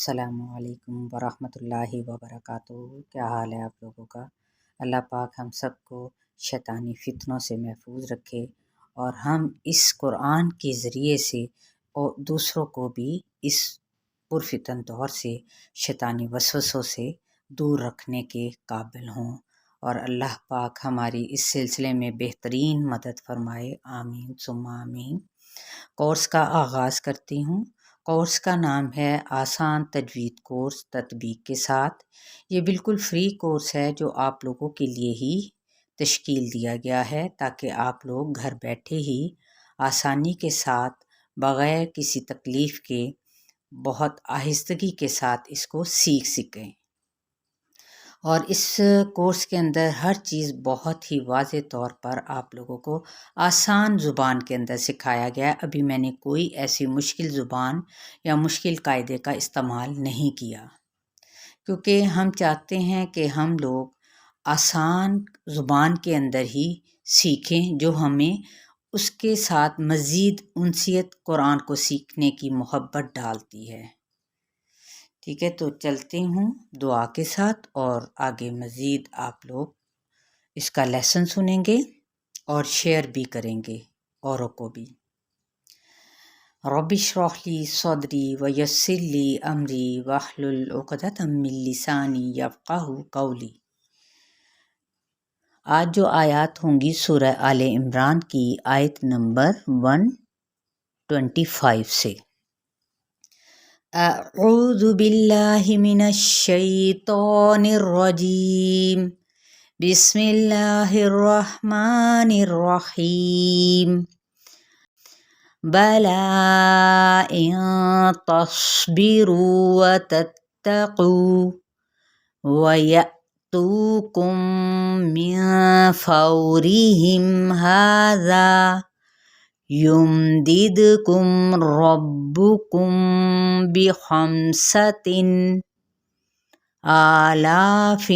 السلام علیکم ورحمۃ اللہ وبرکاتہ۔ کیا حال ہے آپ لوگوں کا؟ اللہ پاک ہم سب کو شیطانی فتنوں سے محفوظ رکھے اور ہم اس قرآن کے ذریعے سے اور دوسروں کو بھی اس پرفتن دور سے شیطانی وسوسوں سے دور رکھنے کے قابل ہوں، اور اللہ پاک ہماری اس سلسلے میں بہترین مدد فرمائے، آمین ثم آمین۔ کورس کا آغاز کرتی ہوں۔ کورس کا نام ہے آسان تجوید کورس تطبیق کے ساتھ۔ یہ بالکل فری کورس ہے جو آپ لوگوں کے لیے ہی تشکیل دیا گیا ہے تاکہ آپ لوگ گھر بیٹھے ہی آسانی کے ساتھ بغیر کسی تکلیف کے بہت آہستگی کے ساتھ اس کو سیکھ سکیں، اور اس کورس کے اندر ہر چیز بہت ہی واضح طور پر آپ لوگوں کو آسان زبان کے اندر سکھایا گیا ہے۔ ابھی میں نے کوئی ایسی مشکل زبان یا مشکل قاعدے کا استعمال نہیں کیا، کیونکہ ہم چاہتے ہیں کہ ہم لوگ آسان زبان کے اندر ہی سیکھیں، جو ہمیں اس کے ساتھ مزید انسیت قرآن کو سیکھنے کی محبت ڈالتی ہے۔ ٹھیک ہے، تو چلتے ہوں دعا کے ساتھ، اور آگے مزید آپ لوگ اس کا لیسن سنیں گے اور شیئر بھی کریں گے اوروں کو بھی۔ رب اشرح لی صدری ویسر لی امری واحلل عقدۃ من لسانی یفقہوا قولی۔ آج جو آیات ہوں گی سورہ آل عمران کی آیت نمبر 125 سے۔ اعوذ باللہ من الشیطان الرجیم، بسم اللہ الرحمن الرحیم۔ بلا ان تصبروا وتتقوا ویأتوکم من فورہم ھذا یمددکم ربکم بخمسۃ آلاف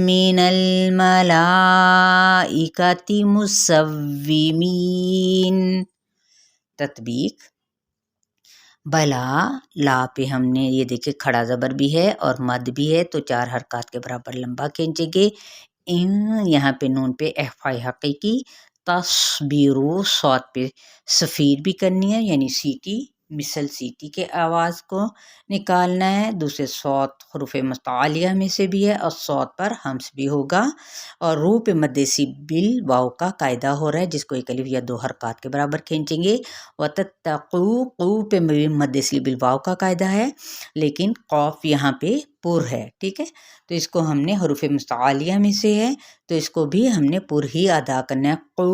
من الملائکۃ مسومین۔ تطبیق: بلا، لا پہ ہم نے یہ دیکھے کھڑا زبر بھی ہے اور مد بھی ہے، تو 4 حرکات کے برابر لمبا کھینچیں گے۔ یہاں پہ نون پہ اخفاء حقیقی، تصبیرو صوت پہ صفیر بھی کرنی ہے، یعنی سیٹی، مثل سیٹی کے آواز کو نکالنا ہے۔ دوسرے صوت حروف متعالیہ میں سے بھی ہے اور صوت پر ہمس بھی ہوگا، اور روح پہ مد سیبل واو کا قاعدہ ہو رہا ہے، جس کو 1 الف یا 2 حرکات کے برابر کھینچیں گے۔ وتتقوا، قو پہ مد سیبل واو کا قاعدہ ہے، لیکن قوف یہاں پہ پر ہے، ٹھیک ہے، تو اس کو ہم نے حروف متعالیہ میں سے ہے تو اس کو بھی ہم نے پر ہی ادا کرنا ہے۔ قو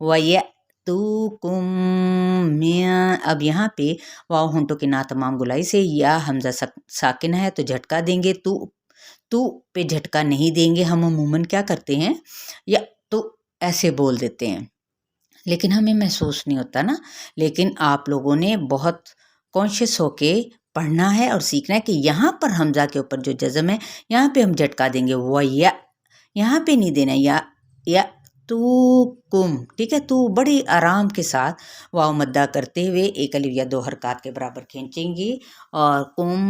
وَيَأْتُوكُم مِّن، اب یہاں پہ واو ہونٹوں کے نا تمام گولائی سے، یا حمزہ ساکن ہے تو جھٹکا دیں گے، تو پہ جھٹکا نہیں دیں گے۔ ہم عموماً کیا کرتے ہیں، یا تو ایسے بول دیتے ہیں، لیکن ہمیں محسوس نہیں ہوتا نا، لیکن آپ لوگوں نے بہت کانشیس ہو کے پڑھنا ہے اور سیکھنا ہے کہ یہاں پر حمزہ کے اوپر جو جزم ہے یہاں پہ ہم جھٹکا دیں گے، وہ یہاں پہ نہیں دینا، یا تو کم، ٹھیک ہے، تو بڑی آرام کے ساتھ واو مدہ کرتے ہوئے 1 الف یا 2 حرکات کے برابر کھینچیں گے۔ اور کم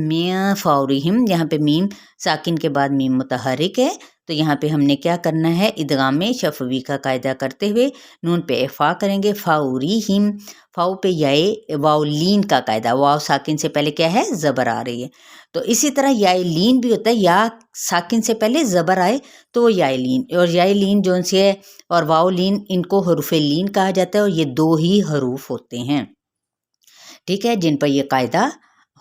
من فورہم، یہاں پہ میم ساکن کے بعد میم متحرک ہے، تو یہاں پہ ہم نے کیا کرنا ہے، ادغام شفوی کا قاعدہ کرتے ہوئے نون پہ اخفاء کریں گے، فورہم، فاؤ پہ یائے واو لین کا قاعدہ، واو ساکن سے پہلے کیا ہے، زبر آ رہی ہے، تو اسی طرح یائے لین بھی ہوتا ہے، یا ساکن سے پہلے زبر آئے تو یائے لین، اور یائے لین جون سی ہے اور واو لین، ان کو حروف لین کہا جاتا ہے، اور یہ 2 ہی حروف ہوتے ہیں، ٹھیک ہے، جن پر یہ قاعدہ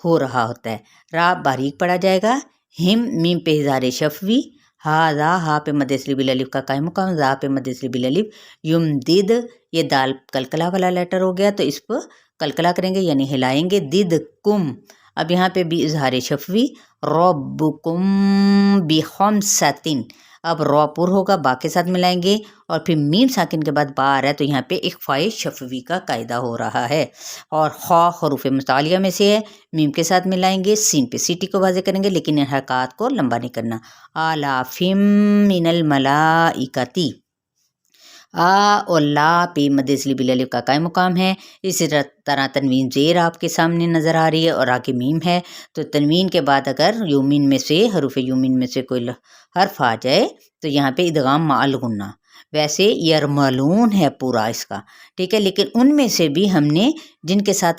ہو رہا ہوتا ہے۔ را باریک پڑھا جائے گا، ہم میم پہ اظہار شفوی، ہا ہا پہ مد سلیبل الف کا قائم مقام، زا پہ مد سلیبل الف، یمدد، یہ دال کلکلا والا لیٹر ہو گیا تو اس پہ کلکلا کریں گے یعنی ہلائیں گے، دد کم، اب یہاں پہ بھی اظہار شفوی، ربکم بخمسۃ، اب رو پر ہوگا، با کے ساتھ ملائیں گے، اور پھر میم ساکن کے بعد با آ رہا ہے تو یہاں پہ اخفاء شفوی کا قاعدہ ہو رہا ہے، اور خا حروف متعالیہ میں سے ہے، میم کے ساتھ ملائیں گے، سین پہ سیٹی کو واضح کریں گے، لیکن ان حرکات کو لمبا نہیں کرنا۔ آلاف من الملائکۃ، आ और ला पे मद इसलिए बिल अलिफ का कायम मुकाम है। इसी तरह तनवीन ज़ेर आपके सामने नज़र आ रही है और आगे मीम है, तो तनवीन के बाद अगर यूमिन में से हरूफ यूमिन में से कोई हर्फ आ जाए तो यहाँ पे इदगाम माल गुन्ना, वैसे यरमलून है पूरा इसका, ठीक है, लेकिन उनमें से भी हमने जिनके साथ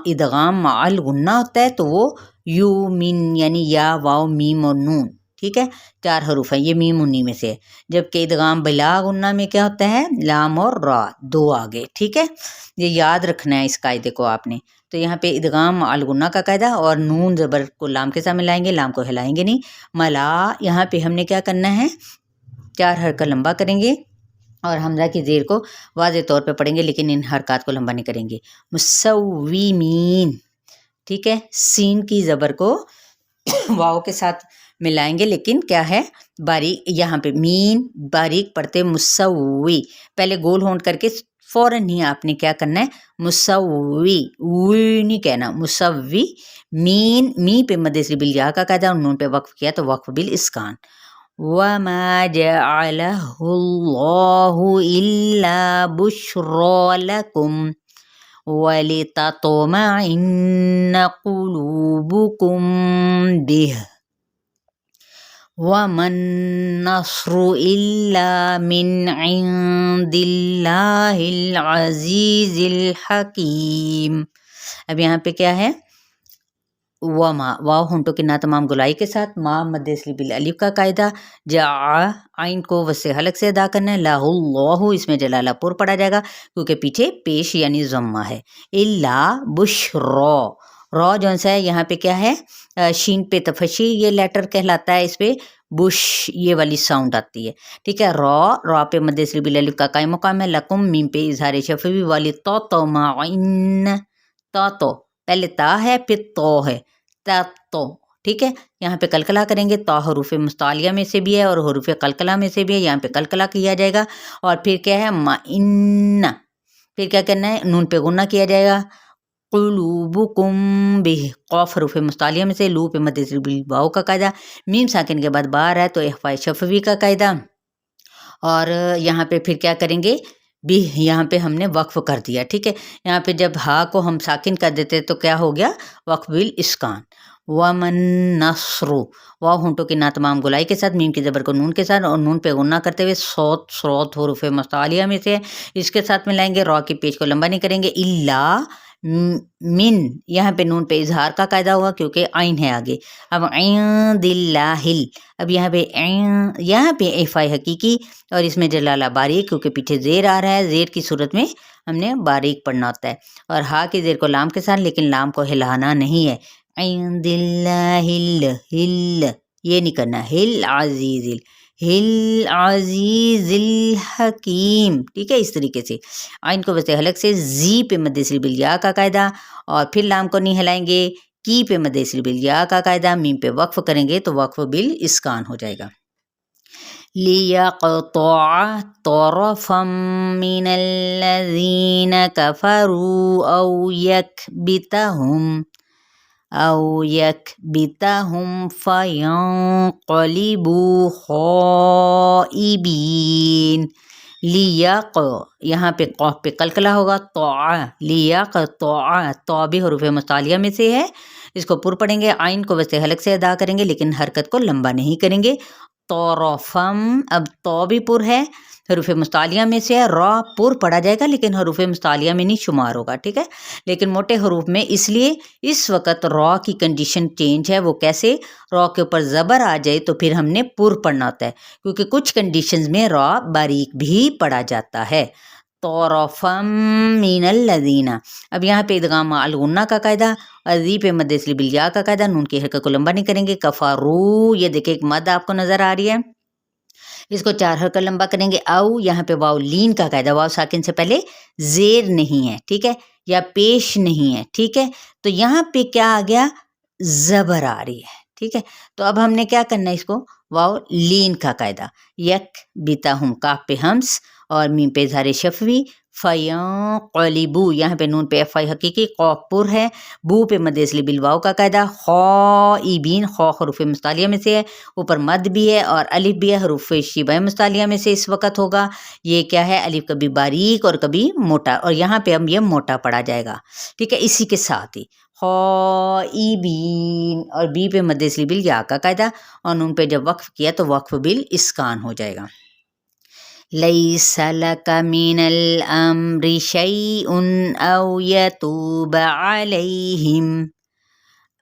इदगाम माल गुन्ना होता है तो वो यूमिन यानी या वाव मीम और नून, ठीक है, 4 हरूफ हैं, ये मीम उन्हीं में से है। जबकि इदगाम बिला गुन्ना में क्या होता है, लाम और रा 2 आगे, ठीक है, ये याद रखना है इस कायदे को आपने। तो यहाँ पे इदगाम अल गुन्ना का कायदा, और नून ज़बर को लाम के साथ मिलाएंगे, लाम को हिलाएंगे नहीं। मला यहाँ पे हमने क्या करना है, 4 हरकत लंबा करेंगे और हमजा की ज़ेर को वाज़े तौर पे पढ़ेंगे, लेकिन इन हरकत को लंबा नहीं करेंगे। मुसव्विमीन, ठीक है, सीन की ज़बर को वाव के साथ मिलाएंगे, लेकिन क्या है बारीक, यहाँ पे मीन बारीक पढ़ते मुसव्वी, पहले गोल होंठ करके फ़ौरन ही आपने क्या करना है, मुसव्वी, वी नहीं कहना, मुसव्वी मीन, मी पे मद इसलिए बिल या का कायदा और नून पे वक्फ किया तो वक्फ बिल इस्कान। वमा जअलहुल्लाहु इल्ला बुश्रा लकुम वलिततमइन्न कुलूबुकुम बिह वमन नस्रु इल्ला मिन इंदिल्लाहिल अजीजिल हकीम। अब यहाँ पे क्या है, वमा वाव होंठों के ना तमाम गुलाई के साथ, मा मद इसलिए बिल अलिफ का कायदा, जा आइन को वसे हलक से अदा करना है, लाहु इसमें जलालापुर पढ़ा जाएगा क्योंकि पीछे पेश यानी ज़म्मा है। इल्ला बुश्रा, रॉ जौन सा है यहाँ पे क्या है, शीन पे तफशी ये लेटर कहलाता है, इस पे बुश ये वाली साउंड आती है, ठीक है। रॉ पे मद इसलिए बिल अलिफ का कायम मुकाम है। लकुम मीम पे इजहार शफवी वाली तो माइन, तो पहले ता है फिर तो है, तो, ठीक है। यहाँ पे कलकला करेंगे, तो हरूफ मुस्तालिया में से भी है और हरूफ कलकला में से भी है, यहाँ पे कलकला किया जाएगा। और फिर क्या है माइन्ना, फिर क्या करना है, नून पे गुन्ना किया जाएगा। कुलूबुकुम बिह, कौफ हरूफ मुस्तालिया में से, लू पे मद इसलिए वाव का कायदा, मीम साकिन के बाद बार है तो इख्फा शफवी का कायदा। और यहाँ पे फिर क्या करेंगे, भी यहाँ पे हमने वक्फ कर दिया, ठीक है। यहाँ पे जब हा को हम साकिन कर देते तो क्या हो गया, वक्फ बिल इस्कान। वमन नस्रु, वाव होंठों की ना तमाम गुलाई के साथ, मीम की ज़बर को नून के साथ और नून पे गुन्ना करते हुए, स्रोत हरूफ मुस्तालिया में से इसके साथ मिलाएंगे, रॉ की पेज को लंबा नहीं करेंगे। इल्ला मिन, यहाँ पे नून पे इजहार का कायदा हुआ क्योंकि आइन है आगे। अब दिल्लाहिल, अब यहाँ पे इफ़ा हकीकी और इसमें जलाला बारीक क्योंकि पीछे ज़ेर आ रहा है, ज़ेर की सूरत में हमने बारीक पढ़ना होता है। और हा की ज़ेर को लाम के साथ, लेकिन लाम को हिलाना नहीं है, दिल्लाहिल हिल ये नहीं करना, हिल अजीज़िल हकीम, ठीक है। इस तरीके से आइन को वैसे हलक से, जी पे मद इसलिए बिल या का कायदा और फिर लाम को नहीं हिलाएंगे, की पे मद इसलिए बिल या का कायदा, मीम पे वक्फ करेंगे तो वक्फ बिल इस्कान हो जाएगा। लियक़तअ तरफ़म मिनल्लज़ीना कफ़रू औ यकबितहुम फ़यंक़लिबू ख़ाइबीन। लियक़, यहाँ पे क़ाफ़ पे कलकला होगा, लियक़तअ, तो भी हरूफ मुस्तालिया में से है, इसको पुर पढ़ेंगे, आइन को वैसे हलक से अदा करेंगे लेकिन हरकत को लंबा नहीं करेंगे। तौरफम, अब तो भी पुर है, हरूफ मुस्तालिया में से है, रॉ पुर पढ़ा जाएगा लेकिन हरूफ मुस्तालिया में नहीं शुमार होगा, ठीक है, लेकिन मोटे हरूफ में, इसलिए इस वक्त रॉ की कंडीशन चेंज है। वो कैसे, रॉ के ऊपर ज़बर आ जाए तो फिर हमने पुर पढ़ना होता है क्योंकि कुछ कंडीशंस में रॉ बारीक भी पढ़ा जाता है। तौरफम मिनल्लज़ीना, अब यहाँ पे इदगाम अल गुन्ना का कायदा, अज़ी पे मद इसलिए बिल या का कायदा, नून की हरकत को लंबा नहीं करेंगे। कफ़रू, ये देखिए एक मद आपको नज़र आ रही है, इसको 4 हरकत लंबा करेंगे। औ, यहाँ पे वाव लीन का कायदा, वाव साकिन से पहले ज़ेर नहीं है, ठीक है, या पेश नहीं है, ठीक है, तो यहाँ पे क्या आ गया, ज़बर आ रही है, ठीक है। तो अब हमने क्या करना है, इसको वाव लीन का कायदा, यक बिता हम, काफ पे हम्स और मीम पे इज़हार शफवी, फ़यंक़लिबू, यहाँ पे नून पे एफ़ हकीकी, क़ाफ़ पुर है, बू पे मद इसलिए बिलवाओ का कायदा, ख़ाइबीन, ख़ा हरूफ़ मुस्तालिया में से है, ऊपर मद भी है और अलिफ भी है, हरूफ़ शिबह मुस्तालिया में से इस वक्त होगा। ये क्या है, अलिफ कभी बारीक और कभी मोटा, और यहाँ पे अब ये मोटा पड़ा जाएगा, ठीक है। इसी के साथ ही ख़ाइबीन, और बी पे मद इसलिए बिल या का कायदा, और नून पे जब वक्फ़ किया तो वक्फ़ बिल इस्कान हो जाएगा। लैसा लका मिनल अम्रि शैउन औ यतूब अलैहिम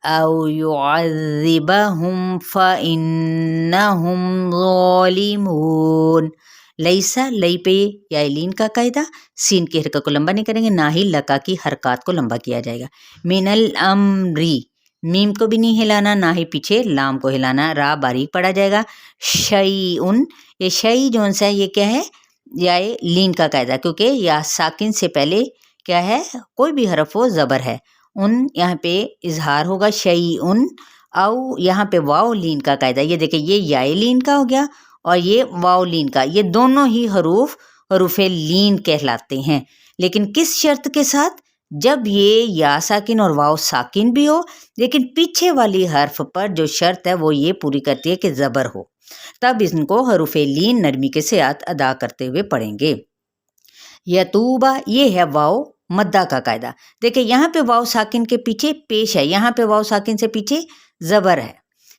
औ युअज़्ज़िबहुम फ़इन्नहुम ज़ालिमून। लैसा, लई पे या लीन का कायदा, सीन की हरकत को लंबा नहीं करेंगे, ना ही लका की हरकत को लंबा किया जाएगा। मिनल अम्री, मीम को भी नहीं हिलाना, ना ही पीछे लाम को हिलाना, रा बारीक पड़ा जाएगा। शैउन, ये शई जोन सा ये क्या है, या ये लीन का कायदा, क्योंकि या साकिन से पहले क्या है, कोई भी हरफ हो ज़बर है। उन यहाँ पे इजहार होगा, शई उन, औ यहाँ पे वाव लीन का कायदा। ये देखिए, ये याए लीन का हो गया और ये वाव लीन का, ये दोनों ही हरूफ लीन कहलाते हैं। लेकिन किस शर्त के साथ, जब ये या साकिन और वाव साकिन भी हो, लेकिन पीछे वाली हर्फ पर जो शर्त है वो ये पूरी करती है कि ज़बर हो, तब इनको हरूफ लीन नरमी के साथ अदा करते हुए पढ़ेंगे। यतूबा, ये है वाव मद्दा का कायदा। देखिए यहाँ पे वाव साकिन के पीछे पेश है, यहाँ पे वाव साकिन से पीछे ज़बर है,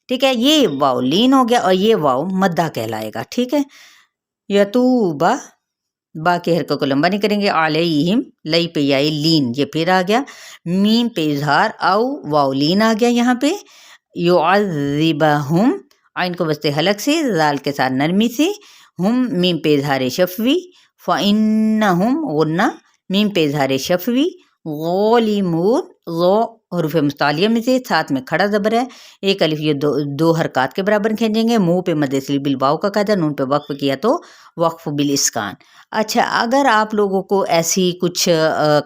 ठीक है। ये वाव लीन हो गया और ये वाव मद्दा कहलाएगा, ठीक है। यतूबा, बाकी हरकत को लंबा नहीं करेंगे। अलैहिम, लई पे याई लीन, ये फिर आ गया। मीम पे इजहार, औ वाव लीन आ गया यहाँ पे। युअज़्ज़िबहुम, आइन को बसते हलक से, जाल के साथ नरमी से, हम मीम पे इजहार शफवी, फ़इन्नहुम गुन्ना, मीम पे इजहार शफवी, ज़ालिमून, ज़ो हरूफ मुस्तालिया में से, साथ में खड़ा ज़बर है, एक अलिफ, ये दो हरकत के बराबर खींचेंगे। मुँह पे मद इसलिए बिल वाव का कायदा, नून पे वक्फ किया तो वक्फ बिल इस्कान। अच्छा, अगर आप लोगों को ऐसी कुछ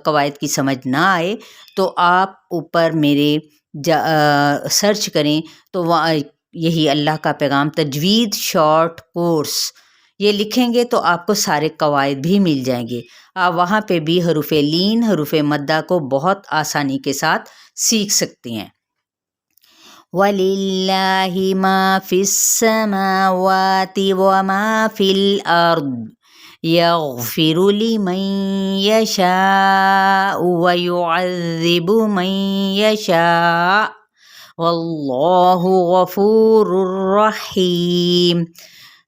कवायद की समझ ना आए तो आप ऊपर मेरे सर्च करें, तो वहाँ यही अल्लाह का पैगाम तजवीद शॉर्ट कोर्स ये लिखेंगे तो आपको सारे कवायद भी मिल जाएंगे। आप वहाँ पे भी हरूफ लीन, हरूफ मद्दा को बहुत आसानी के साथ सीख सकती हैं। वलिल्लाहि मा फिस समावाति व मा फिल अर्द यग़फिरु लिमन यशाअ व युअज़्ज़िबु मन यशाअ वल्लाहु गफूरुर रहीम।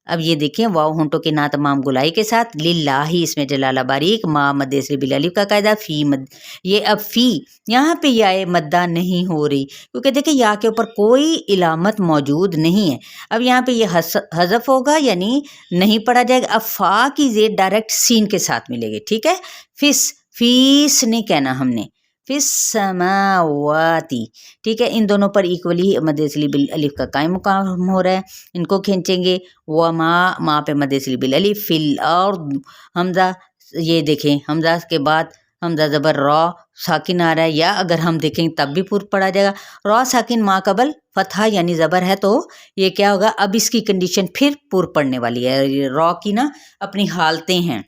अब ये देखें, वाव होंठों के ना तमाम गुलाई के साथ, लिल्लाही इसमें जलाला बारीक, मा मद से बिल अलिफ का कायदा, फी मद, ये अब फी यहाँ पे या मद्दा नहीं हो रही, क्योंकि देखिए या के ऊपर कोई इलामत मौजूद नहीं है। अब यहाँ पे ये हज़फ होगा, यानी नहीं पढ़ा जाएगा। अब फा की ज़ेड डायरेक्ट सीन के साथ मिलेगी, ठीक है। फीस नहीं कहना हमने, फिस समावाती, ठीक है। इन दोनों पर इक्वली मद इसलिए बिल अलिफ का कायम मुकाम हो रहा है, इनको खींचेंगे। व मा पे मद इसलिए बिल अलिफ, फिल और हमजा, ये देखें हमजा के बाद हमजा ज़बर रॉ साकिन आ रहा है, या अगर हम देखें तब भी पूर्व पढ़ा जाएगा। रॉ साकिन मा कबल फतहा यानी ज़बर है, तो ये क्या होगा, अब इसकी कंडीशन फिर पूर्व पढ़ने वाली है। रॉ की ना अपनी हालतें हैं,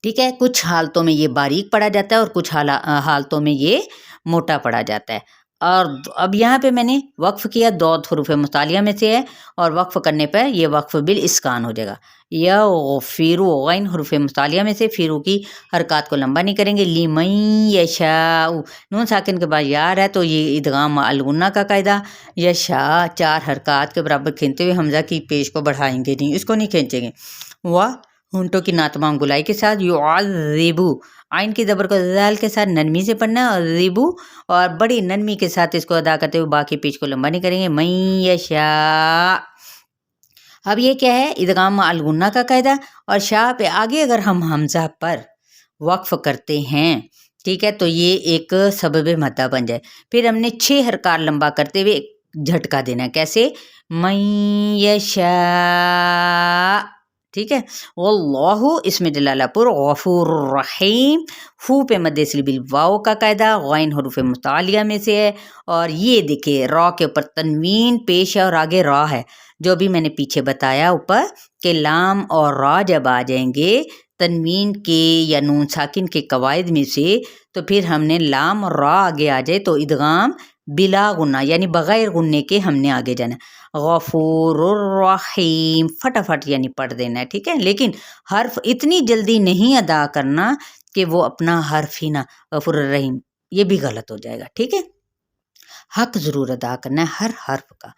ठीक है। कुछ हालतों में ये बारीक पड़ा जाता है और कुछ हालतों में ये मोटा पड़ा जाता है। और अब यहाँ पे मैंने वक्फ किया, दौद हरूफ मुस्तालिया में से है, और वक्फ करने पर ये वक्फ बिल इस्कान हो जाएगा। या फिरू गैन हरूफ मुस्तालिया में से, फिरू की हरकत को लंबा नहीं करेंगे। लिमन यशाउ, नून साकिन के बाद यार है तो ये इदगाम अलगुन्ना का कायदा। यशा चार हरकत के बराबर खींचते हुए हमजा की पेश को बढ़ाएंगे नहीं, इसको नहीं खींचेंगे। वह होंठों की नातमाम गुलाई के साथ, युअज़्ज़िबु, आइन की ज़बर को ज़ाल के साथ नरमी से पढ़ना, और ज़िबु, और बड़ी नरमी के साथ इसको अदा करते हुए बाकी पेज को लंबा नहीं करेंगे। मन यशा, अब ये क्या है, इदगाम अलगुन्ना का कायदा। और शाह पे आगे अगर हम हमजा पर वक्फ करते हैं, ठीक है, तो ये एक सबब मद्दा बन जाए। फिर हमने 6 हरकत लंबा करते हुए झटका देना, कैसे, मन यशा, ठीक है। वल्लाहु इसमें जलालापुर गफूर रहीम, फू पे मद इसलिए बिल वाव का कायदा, गैन हरूफ मुतालिया में से है। और ये देखिए रॉ के ऊपर तनवीन पेश है और आगे रॉ है, जो भी मैंने पीछे बताया ऊपर कि लाम और रॉ जब आ जाएंगे تنوین کے یا نون ساکن کے قواعد میں سے، تو پھر ہم نے لام اور را آگے آ جائے تو ادغام بلا غنہ یعنی بغیر غننے کے ہم نے آگے جانا ہے۔ غفور الرحیم فٹافٹ یعنی پڑھ دینا ہے، ٹھیک ہے، لیکن حرف اتنی جلدی نہیں ادا کرنا کہ وہ اپنا حرف ہی نہ، غفور الرحیم یہ بھی غلط ہو جائے گا، ٹھیک ہے، حق ضرور ادا کرنا ہے ہر حرف کا۔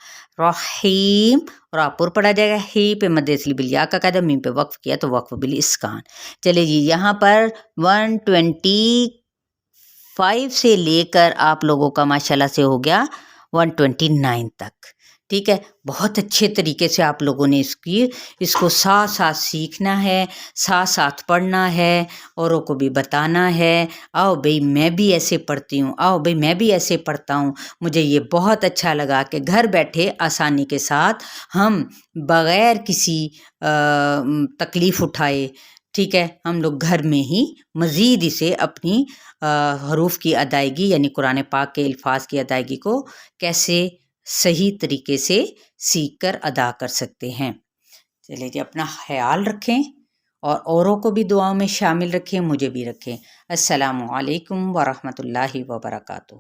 رحیم را پر پڑھا جائے گا، ہی پہ مد اصلی بالیا کا قاعدہ، میم پہ وقف کیا تو وقف بالاسکان۔ چلے جی یہاں پر 125 سے لے کر آپ لوگوں کا ماشاءاللہ سے ہو گیا 129 تک، ٹھیک ہے، بہت اچھے طریقے سے آپ لوگوں نے اس کو ساتھ ساتھ سیکھنا ہے، ساتھ ساتھ پڑھنا ہے، اوروں کو بھی بتانا ہے، آؤ بھئی میں بھی ایسے پڑھتی ہوں، آؤ بھئی میں بھی ایسے پڑھتا ہوں۔ مجھے یہ بہت اچھا لگا کہ گھر بیٹھے آسانی کے ساتھ ہم بغیر کسی تکلیف اٹھائے، ٹھیک ہے، ہم لوگ گھر میں ہی مزید اسے اپنی حروف کی ادائیگی یعنی قرآن پاک کے الفاظ کی ادائیگی کو کیسے صحیح طریقے سے سیکھ کر ادا کر سکتے ہیں۔ چلیے جی اپنا خیال رکھیں اور اوروں کو بھی دعاؤں میں شامل رکھیں، مجھے بھی رکھیں۔ السلام علیکم ورحمۃ اللہ وبرکاتہ۔